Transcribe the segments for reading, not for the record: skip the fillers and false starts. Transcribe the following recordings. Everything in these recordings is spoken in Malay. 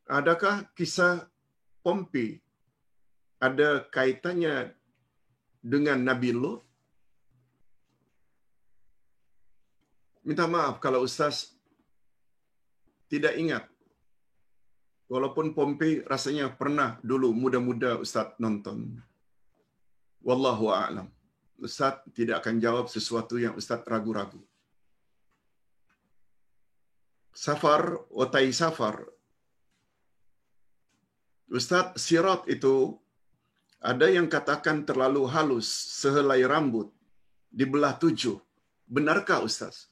Adakah kisah Pompei ada kaitannya dengan Nabi Lut? Minta maaf kalau Ustaz tidak ingat. Walaupun Pompei rasanya pernah dulu muda-muda Ustaz nonton. Wallahu a'lam. Ustaz tidak akan jawab sesuatu yang Ustaz ragu-ragu. Safar, otai safar. Ustaz, sirat itu ada yang katakan terlalu halus, sehelai rambut, dibelah 7. Benarkah Ustaz?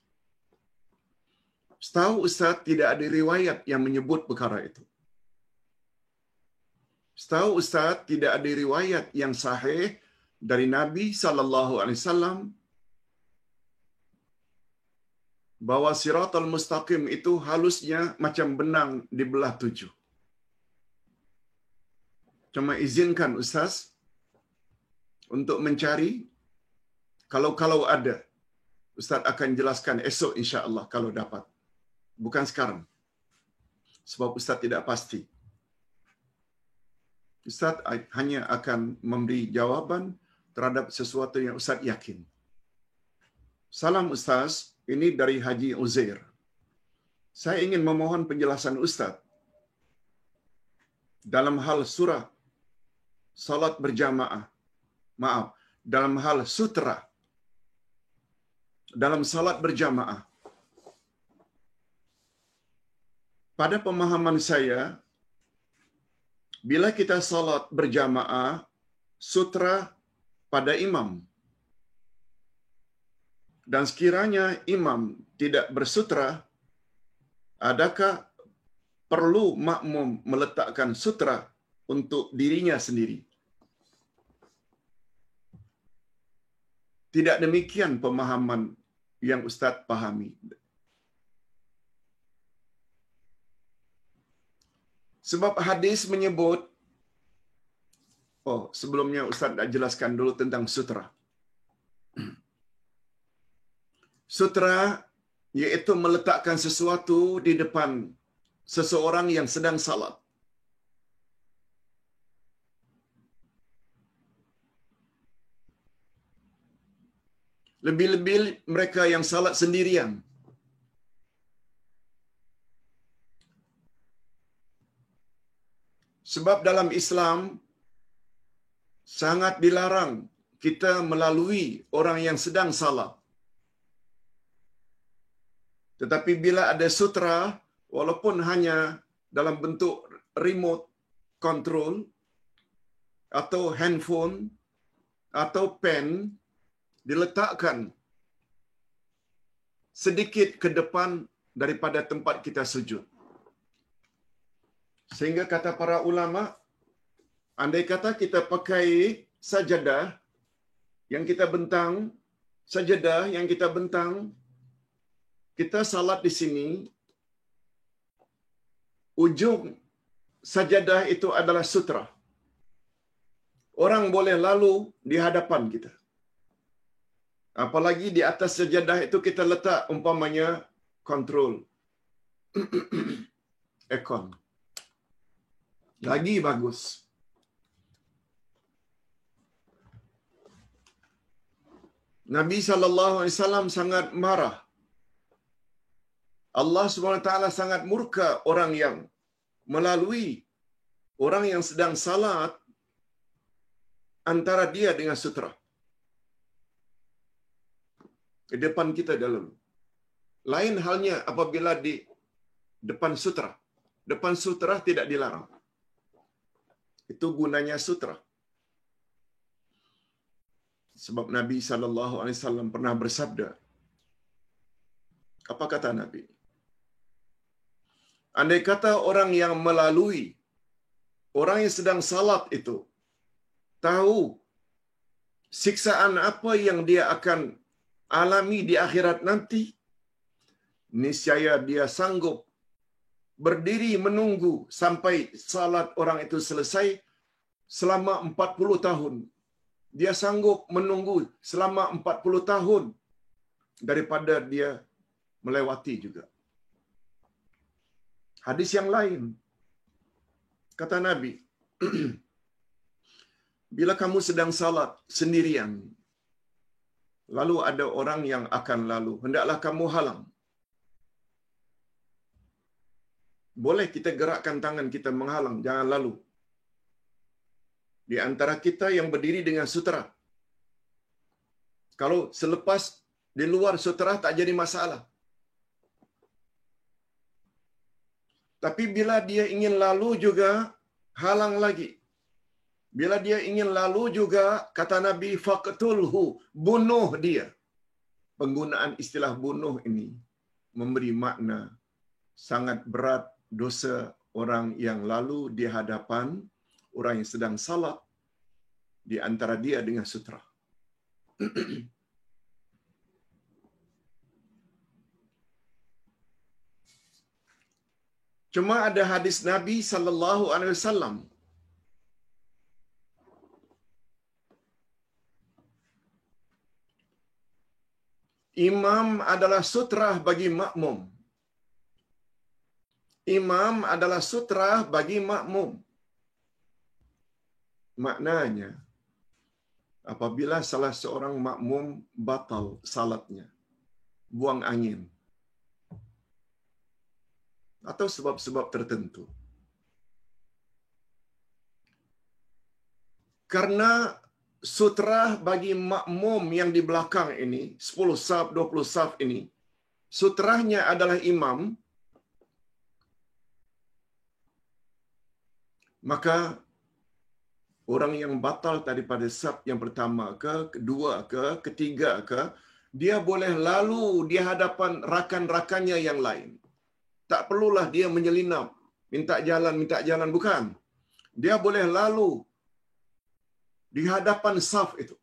Setahu Ustaz tidak ada riwayat yang menyebut perkara itu. Setahu Ustaz tidak ada riwayat yang sahih dari Nabi SAW bahawa siratal mustaqim itu halusnya macam benang dibelah 7. Cuma izinkan Ustaz untuk mencari, kalau ada, Ustaz akan jelaskan esok insya-Allah kalau dapat. Bukan sekarang. Sebab Ustaz tidak pasti. Ustaz hanya akan memberi jawapan terhadap sesuatu yang Ustaz yakin. Salam Ustaz, ini dari Haji Uzair. Saya ingin memohon penjelasan Ustaz dalam hal surah salat berjamaah. Maaf, dalam hal sutra dalam salat berjamaah. Pada pemahaman saya, bila kita salat berjamaah, sutra pada imam. Dan sekiranya imam tidak bersutra, adakah perlu makmum meletakkan sutra untuk dirinya sendiri? Tidak demikian pemahaman yang Ustaz pahami. Sebab hadis menyebut, sebelumnya Ustaz dah jelaskan dulu tentang sutra. Sutra iaitu meletakkan sesuatu di depan seseorang yang sedang salat. Lebih-lebih mereka yang salat sendirian. Sebab dalam Islam sangat dilarang kita melalui orang yang sedang salat. Tetapi bila ada sutra, walaupun hanya dalam bentuk remote control atau handphone atau pen, diletakkan sedikit ke depan daripada tempat kita sujud. Sehingga kata para ulama, andai kata kita pakai sajadah yang kita bentang, sajadah yang kita bentang, kita salat di sini, ujung sajadah itu adalah sutra. Orang boleh lalu di hadapan kita. Apalagi di atas sajadah itu kita letak umpamanya kontrol aircon. Lagi bagus. Nabi SAW sangat marah. Allah SWT sangat murka orang yang melalui orang yang sedang salat antara dia dengan sutra. Di depan kita dalam. Lain halnya apabila di depan sutra. Depan sutra tidak dilarang. Itu gunanya sutra. Sebab Nabi SAW pernah bersabda. Apa kata Nabi? Andai kata orang yang melalui, orang yang sedang salat itu, tahu siksaan apa yang dia akan alami di akhirat nanti, niscaya dia sanggup berdiri menunggu sampai salat orang itu selesai selama 40 tahun. Dia sanggup menunggu selama 40 tahun daripada dia melewati juga. Hadis yang lain, Kata Nabi, bila kamu sedang salat sendirian, lalu ada orang yang akan lalu, hendaklah kamu halang. Boleh kita gerakkan tangan kita menghalang, jangan lalu. Di antara kita yang berdiri dengan sutera. Kalau selepas di luar sutera tak jadi masalah. Tapi bila dia ingin lalu juga, halang lagi. Bila dia ingin lalu juga, kata Nabi, faqtulhu, bunuh dia. Penggunaan istilah bunuh ini memberi makna sangat berat dosa orang yang lalu di hadapan orang yang sedang salat di antara dia dengan sutera. Cuma ada hadis Nabi sallallahu alaihi wasallam. Imam adalah sutera bagi makmum. Imam adalah sutera bagi makmum. Maknanya, apabila salah seorang makmum batal salatnya, buang angin, atau sebab-sebab tertentu, karena sutera bagi makmum yang di belakang ini, 10 saf, 20 saf ini, suteranya adalah imam, maka orang yang batal daripada saf yang pertama ke, kedua ke, ketiga ke, dia boleh lalu di hadapan rakan-rakannya yang lain. Tak perlulah dia menyelinap, minta jalan, bukan. Dia boleh lalu di hadapan saf itu.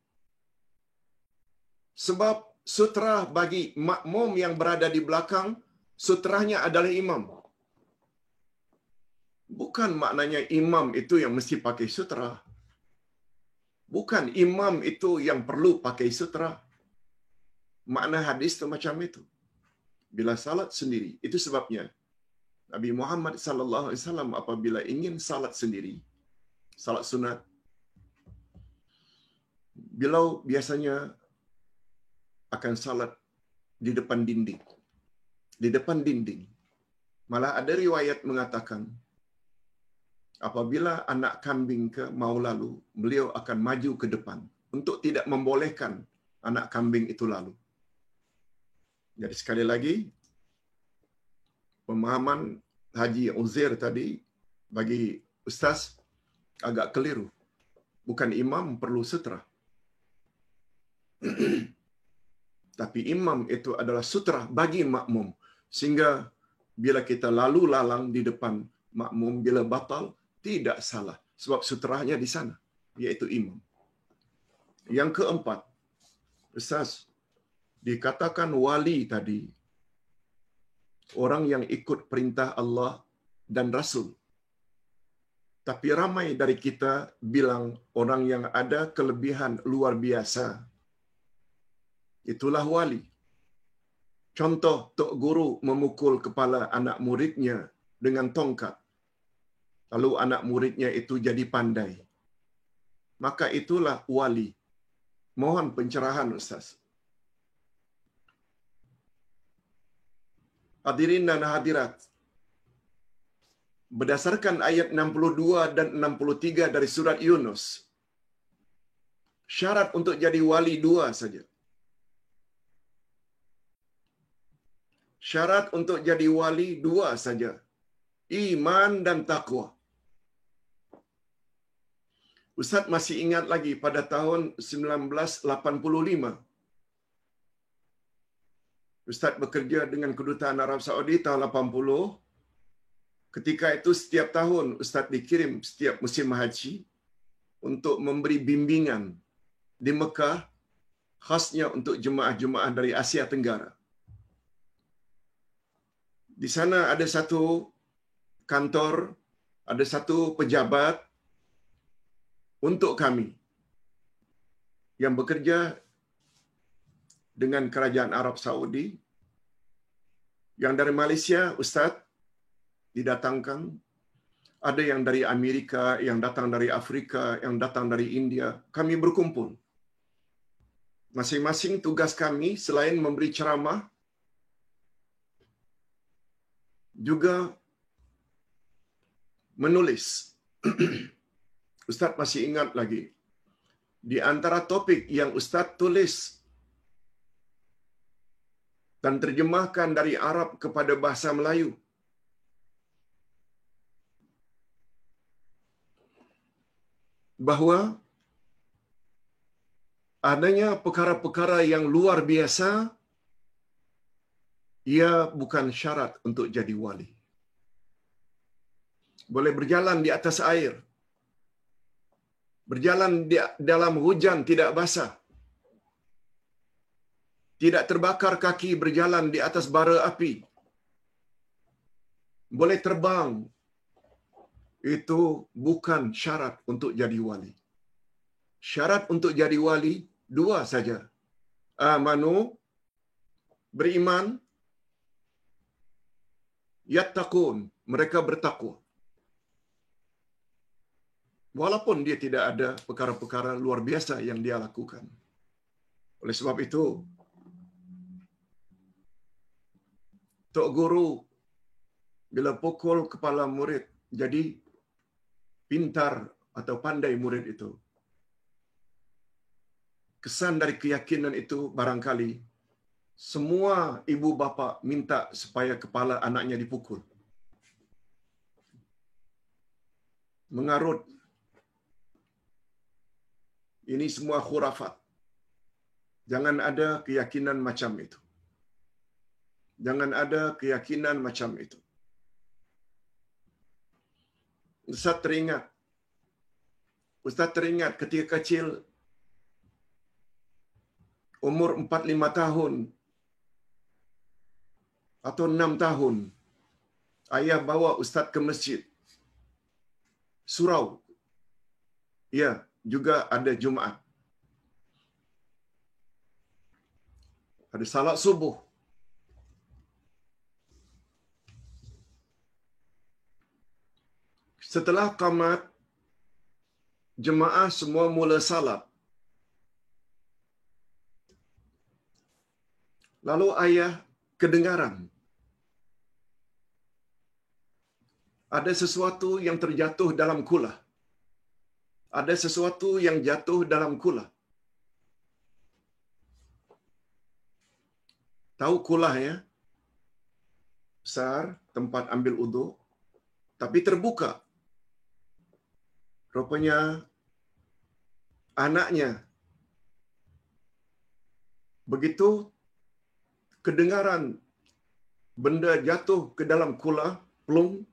Sebab sutera bagi makmum yang berada di belakang, suteranya adalah imam. Bukan maknanya imam itu yang mesti pakai sutera. Bukan imam itu yang perlu pakai sutera. Makna hadis itu macam itu. Bila salat sendiri, itu sebabnya Nabi Muhammad sallallahu alaihi wasallam apabila ingin salat sendiri, salat sunat, beliau biasanya akan salat di depan dinding. Di depan dinding. Malah ada riwayat mengatakan, apabila anak kambing ke mau lalu, beliau akan maju ke depan untuk tidak membolehkan anak kambing itu lalu. Jadi sekali lagi, pemahaman Haji Uzair tadi bagi Ustaz agak keliru. Bukan imam perlu sutera. Tapi imam itu adalah sutera bagi makmum. Sehingga bila kita lalu lalang di depan makmum, bila batal, tidak salah. Sebab suteranya di sana, iaitu imam. Yang keempat, Ustaz, dikatakan wali tadi, orang yang ikut perintah Allah dan Rasul. Tapi ramai dari kita bilang orang yang ada kelebihan luar biasa, itulah wali. Contoh, tok guru memukul kepala anak muridnya dengan tongkat. Lalu anak muridnya itu jadi pandai. Maka itulah wali. Mohon pencerahan Ustaz. Hadirin dan hadirat, berdasarkan ayat 62 dan 63 dari surat Yunus, syarat untuk jadi wali dua saja. Syarat untuk jadi wali dua saja. Iman dan takwa. Ustaz masih ingat lagi pada tahun 1985. Ustaz bekerja dengan Kedutaan Arab Saudi tahun 80. Ketika itu setiap tahun Ustaz dikirim setiap musim haji untuk memberi bimbingan di Mekah, khasnya untuk jemaah-jemaah dari Asia Tenggara. Di sana ada satu kantor, ada satu pejabat untuk kami yang bekerja dengan kerajaan Arab Saudi. Yang dari Malaysia, Ustaz didatangkan Ada yang dari Amerika, yang datang dari Afrika, yang datang dari India. Kami berkumpul. Masing-masing tugas kami selain memberi ceramah, juga menulis. Ustaz masih ingat lagi, di antara topik yang Ustaz tulis dan terjemahkan dari Arab kepada bahasa Melayu, bahawa adanya perkara-perkara yang luar biasa, ia bukan syarat untuk jadi wali. Boleh berjalan di atas air, berjalan di dalam hujan tidak basah, tidak terbakar kaki berjalan di atas bara api, boleh terbang, itu bukan syarat untuk jadi wali. Syarat untuk jadi wali dua saja. Amanu, beriman, yattaqun, mereka bertakwa. Walaupun dia tidak ada perkara-perkara luar biasa yang dia lakukan. Oleh sebab itu, Tok Guru bila pukul kepala murid, jadi pintar atau pandai murid itu. Kesan dari keyakinan itu barangkali semua ibu bapa minta supaya kepala anaknya dipukul. Mengarut. Ini semua khurafat. Jangan ada keyakinan macam itu. Jangan ada keyakinan macam itu. Ustaz teringat ketika kecil, umur 4-5 tahun atau 6 tahun, ayah bawa Ustaz ke masjid. Surau. Ya, juga ada Jumaat. Ada salat subuh. Setelah qamat, jemaah semua mula salat. Lalu ayah kedengaran ada sesuatu yang terjatuh dalam kulah. Ada sesuatu yang jatuh dalam kulah. Tahu kulah ya? Besar, tempat ambil uduk, tapi terbuka. Rupanya anaknya begitu kedengaran benda jatuh ke dalam kulah, plung,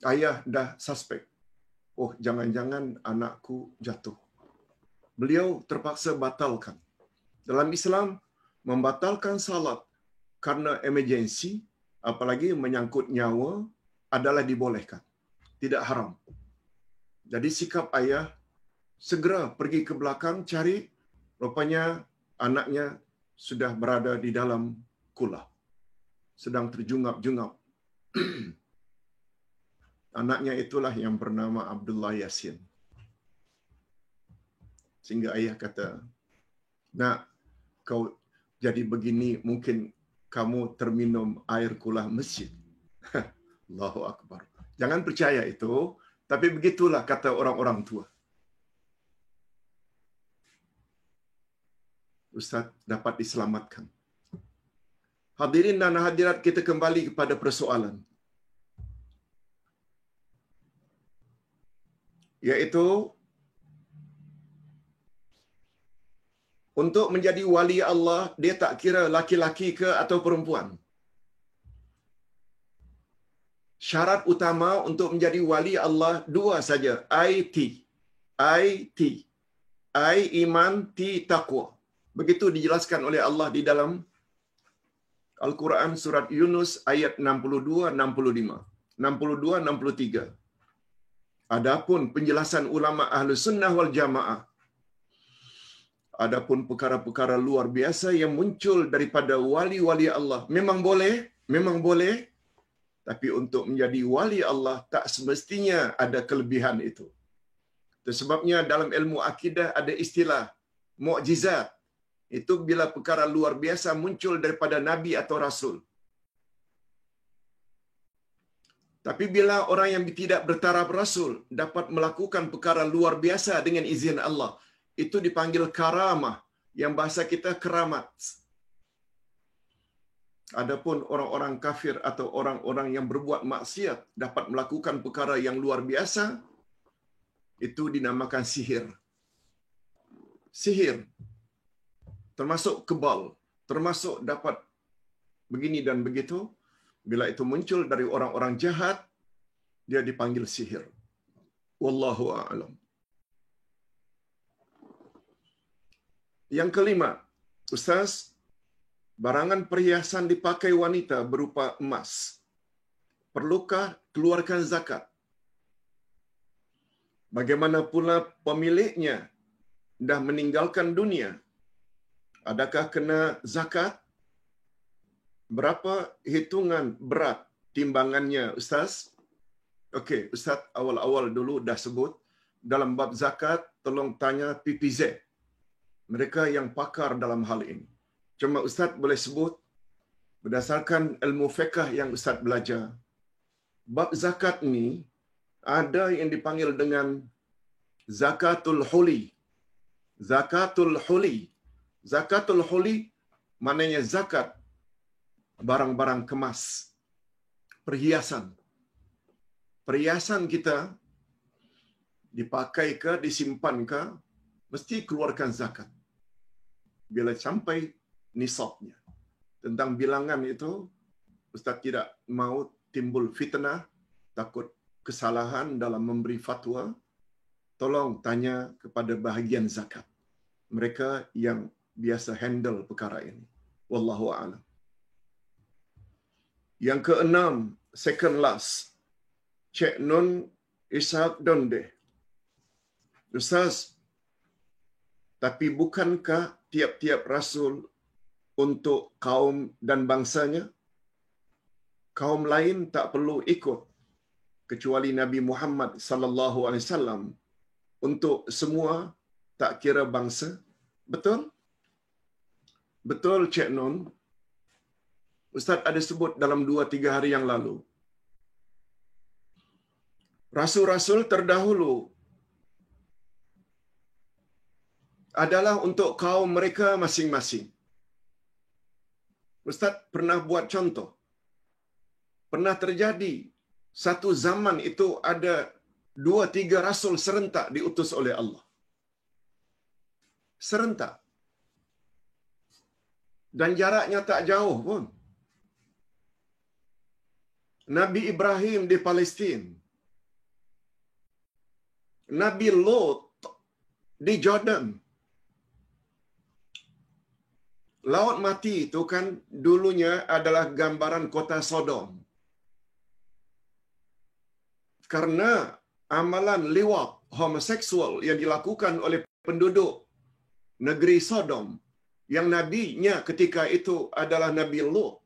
ayah dah suspek. Oh, jangan-jangan anakku jatuh. Beliau terpaksa batalkan. Dalam Islam, membatalkan salat karena emergensi, apalagi menyangkut nyawa, adalah dibolehkan. Tidak haram. Jadi sikap ayah segera pergi ke belakang cari, rupanya anaknya sudah berada di dalam kulah, sedang terjungap-jungap. Anaknya itulah yang bernama Abdullah Yasin. Sehingga ayah kata, nak, kau jadi begini mungkin kamu terminum air kulah masjid. Allahu Akbar. Jangan percaya itu, tapi begitulah kata orang-orang tua. Ustaz dapat diselamatkan. Hadirin dan hadirat, kita kembali kepada persoalan. Yaitu, untuk menjadi wali Allah, dia tak kira laki-laki ke atau perempuan. Syarat utama untuk menjadi wali Allah dua saja. I, iman, T, taqwa. Begitu dijelaskan oleh Allah di dalam Al-Quran surat Yunus ayat 62-65. 62-63. Adapun penjelasan ulama Ahlu Sunnah wal Jamaah, adapun perkara-perkara luar biasa yang muncul daripada wali-wali Allah, memang boleh Tapi untuk menjadi wali Allah tak semestinya ada kelebihan itu. Itu sebabnya dalam ilmu akidah ada istilah mukjizat. Itu bila perkara luar biasa muncul daripada nabi atau rasul. Tapi bila orang yang tidak bertaraf rasul dapat melakukan perkara luar biasa dengan izin Allah, itu dipanggil karamah, yang bahasa kita keramat. Adapun orang-orang kafir atau orang-orang yang berbuat maksiat dapat melakukan perkara yang luar biasa, itu dinamakan sihir. Sihir termasuk kebal, termasuk dapat begini dan begitu. Bila itu muncul dari orang-orang jahat, dia dipanggil sihir. Wallahu a'lam. Yang kelima, Ustaz, barangan perhiasan dipakai wanita berupa emas, perlukah keluarkan zakat? Bagaimana pula pemiliknya dah meninggalkan dunia? Adakah kena zakat? Berapa hitungan berat timbangannya, Ustaz? Okey, Ustaz awal-awal dulu dah sebut. Dalam bab zakat, tolong tanya PPZ. Mereka yang pakar dalam hal ini. Cuma Ustaz boleh sebut berdasarkan ilmu fiqh yang Ustaz belajar. Bab zakat ni ada yang dipanggil dengan zakatul huli. Zakatul huli. Zakatul huli maknanya zakat barang-barang kemas, perhiasan. Perhiasan kita dipakai ke, disimpan ke, mesti keluarkan zakat. Bila sampai nisabnya. Tentang bilangan itu, Ustaz tidak mau timbul fitnah, takut kesalahan dalam memberi fatwa. Tolong tanya kepada bahagian zakat. Mereka yang biasa handle perkara ini. Wallahu a'lam. Yang keenam, second last. Cik Nun Ishaq Donde. Ustaz, tapi bukankah tiap-tiap rasul untuk kaum dan bangsanya? Kaum lain tak perlu ikut kecuali Nabi Muhammad sallallahu alaihi wasallam untuk semua tak kira bangsa. Betul? Betul, Cik Nun. Ustaz ada sebut dalam 2-3 hari yang lalu. Rasul-rasul terdahulu adalah untuk kaum mereka masing-masing. Ustaz pernah buat contoh. Pernah terjadi satu zaman itu ada 2-3 rasul serentak diutus oleh Allah. Serentak. Dan jaraknya tak jauh pun. Nabi Ibrahim di Palestin. Nabi Lot di Jordan. Laut Mati itu kan dulunya adalah gambaran kota Sodom. Karena amalan liwat homoseksual yang dilakukan oleh penduduk negeri Sodom, yang nabinya ketika itu adalah Nabi Lot,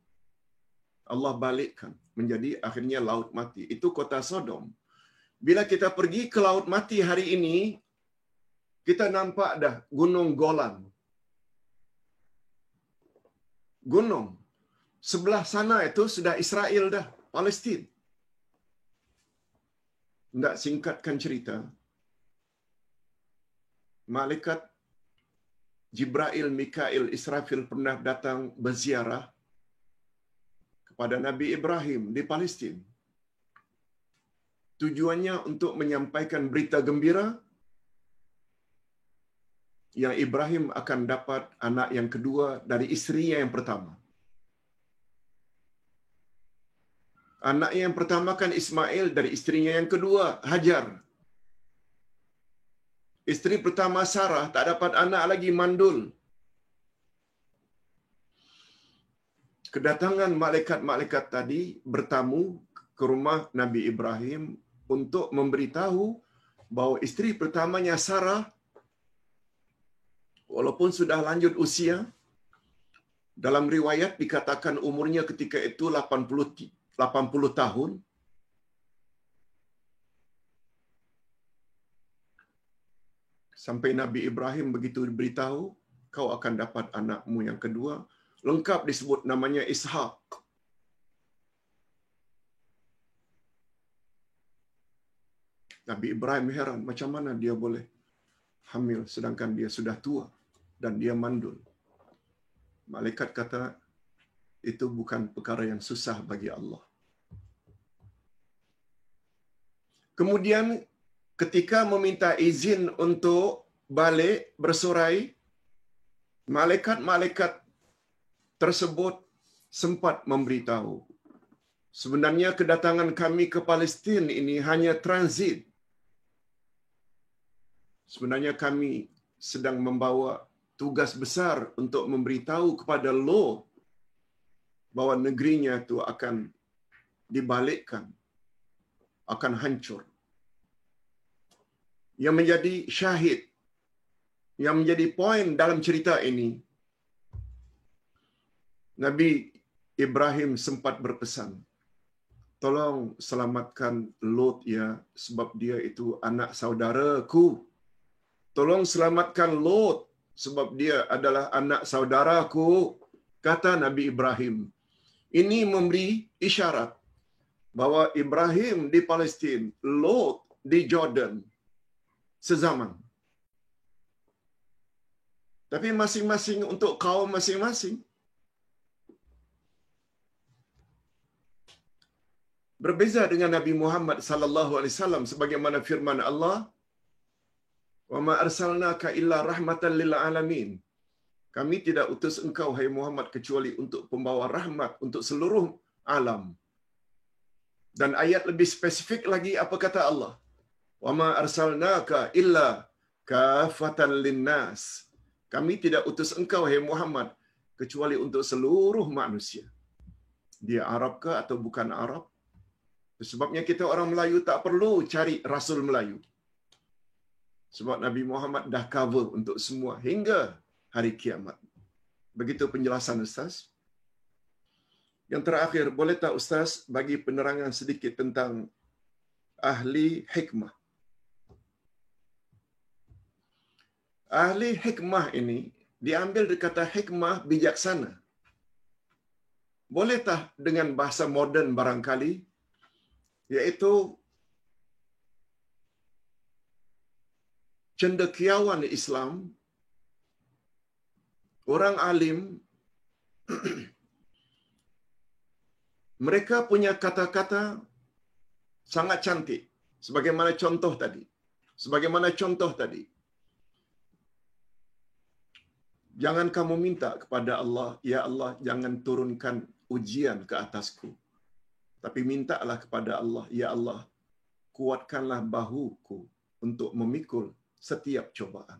Allah balikkan menjadi akhirnya Laut Mati. Itu kota Sodom. Bila kita pergi ke Laut Mati hari ini, kita nampak dah Gunung Golan. Gunung. Sebelah sana itu sudah Israel dah, Palestin. Tidak singkatkan cerita. Malaikat Jibril, Mikail, Israfil pernah datang berziarah kepada Nabi Ibrahim di Palestin. Tujuannya untuk menyampaikan berita gembira yang Ibrahim akan dapat anak yang kedua dari isterinya yang pertama. Anaknya yang pertama kan Ismail, dari isterinya yang kedua Hajar. Isteri pertama Sarah tak dapat anak lagi, mandul. Kedatangan malaikat-malaikat tadi bertamu ke rumah Nabi Ibrahim untuk memberitahu bahawa isteri pertamanya Sarah, walaupun sudah lanjut usia, dalam riwayat dikatakan umurnya ketika itu 80 tahun. Sampai Nabi Ibrahim begitu diberitahu, kau akan dapat anakmu yang kedua. Lengkap disebut namanya Ishak. Nabi Ibrahim heran, macam mana dia boleh hamil sedangkan dia sudah tua dan dia mandul. Malaikat kata, itu bukan perkara yang susah bagi Allah. Kemudian ketika meminta izin untuk balik bersorai, malaikat-malaikat tersebut sempat memberitahu, sebenarnya kedatangan kami ke Palestin ini hanya transit. Sebenarnya kami sedang membawa tugas besar untuk memberitahu kepada Lot bahwa negerinya itu akan dibalikkan, akan hancur. Yang menjadi syahid, yang menjadi poin dalam cerita ini, Nabi Ibrahim sempat berpesan, tolong selamatkan Lot ya, sebab dia itu anak saudaraku. Tolong selamatkan Lot, sebab dia adalah anak saudaraku, kata Nabi Ibrahim. Ini memberi isyarat bahwa Ibrahim di Palestin, Lot di Jordan, sezaman. Tapi masing-masing untuk kaum masing-masing. Berbeza dengan Nabi Muhammad sallallahu alaihi wasallam sebagaimana firman Allah, "Wa ma arsalnaka illa rahmatan lil alamin." Kami tidak utus engkau hai Muhammad kecuali untuk pembawa rahmat untuk seluruh alam. Dan ayat lebih spesifik lagi apa kata Allah? "Wa ma arsalnaka illa kafatan linnas." Kami tidak utus engkau hai Muhammad kecuali untuk seluruh manusia. Dia Arab ke atau bukan Arab? Sebabnya kita orang Melayu tak perlu cari Rasul Melayu. Sebab Nabi Muhammad dah cover untuk semua hingga hari kiamat. Begitu penjelasan Ustaz. Yang terakhir, boleh tak Ustaz bagi penerangan sedikit tentang ahli hikmah? Ahli hikmah ini diambil dari kata hikmah bijaksana. Boleh tak dengan bahasa moden barangkali, iaitu cendekiawan Islam, orang alim, mereka punya kata-kata sangat cantik. Sebagaimana contoh tadi. Jangan kamu minta kepada Allah, ya Allah, jangan turunkan ujian ke atasku. Tapi mintalah kepada Allah, ya Allah, kuatkanlah bahuku untuk memikul setiap cobaan.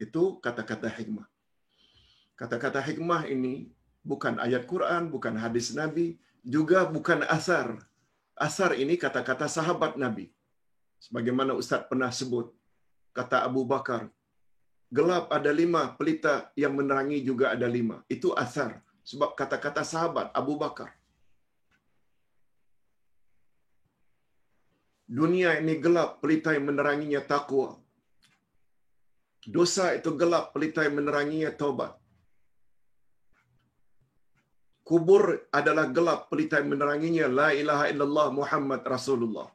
Itu kata-kata hikmah. Kata-kata hikmah ini bukan ayat Quran, bukan hadis Nabi, juga bukan asar. Asar ini kata-kata sahabat Nabi. Sebagaimana Ustaz pernah sebut, kata Abu Bakar, gelap ada 5, pelita yang menerangi juga ada 5. Itu asar. Sebab kata-kata sahabat Abu Bakar. Dunia ini gelap, pelita yang meneranginya takwa. Dosa itu gelap, pelita yang meneranginya taubat. Kubur adalah gelap, pelita yang meneranginya la ilaha illallah Muhammad Rasulullah.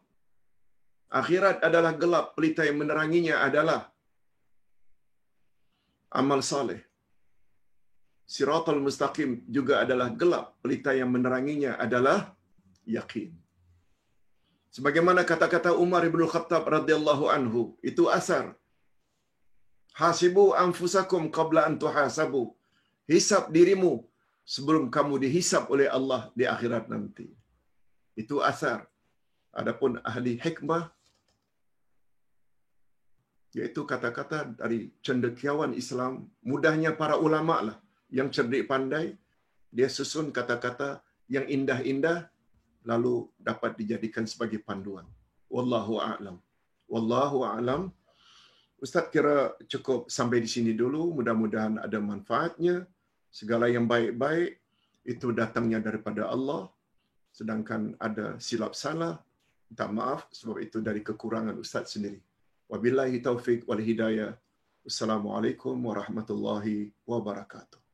Akhirat adalah gelap, pelita yang meneranginya adalah amal saleh. Siratal mustaqim juga adalah gelap, pelita yang meneranginya adalah yakin. Sebagaimana kata-kata Umar bin Khattab radhiyallahu anhu, itu asar. Hasibu anfusakum qabla an tuhasabu. Hisab dirimu sebelum kamu dihisab oleh Allah di akhirat nanti. Itu asar. Adapun ahli hikmah, yaitu kata-kata dari cendekiawan Islam, mudahnya para ulama lah yang cerdik pandai, dia susun kata-kata yang indah-indah lalu dapat dijadikan sebagai panduan. Wallahu a'lam. Wallahu a'lam. Ustaz kira cukup sampai di sini dulu, mudah-mudahan ada manfaatnya. Segala yang baik-baik itu datangnya daripada Allah. sedangkan ada silap salah, minta maaf sebab itu dari kekurangan ustaz sendiri. Wabillahi taufik wal hidayah. Wassalamualaikum warahmatullahi wabarakatuh.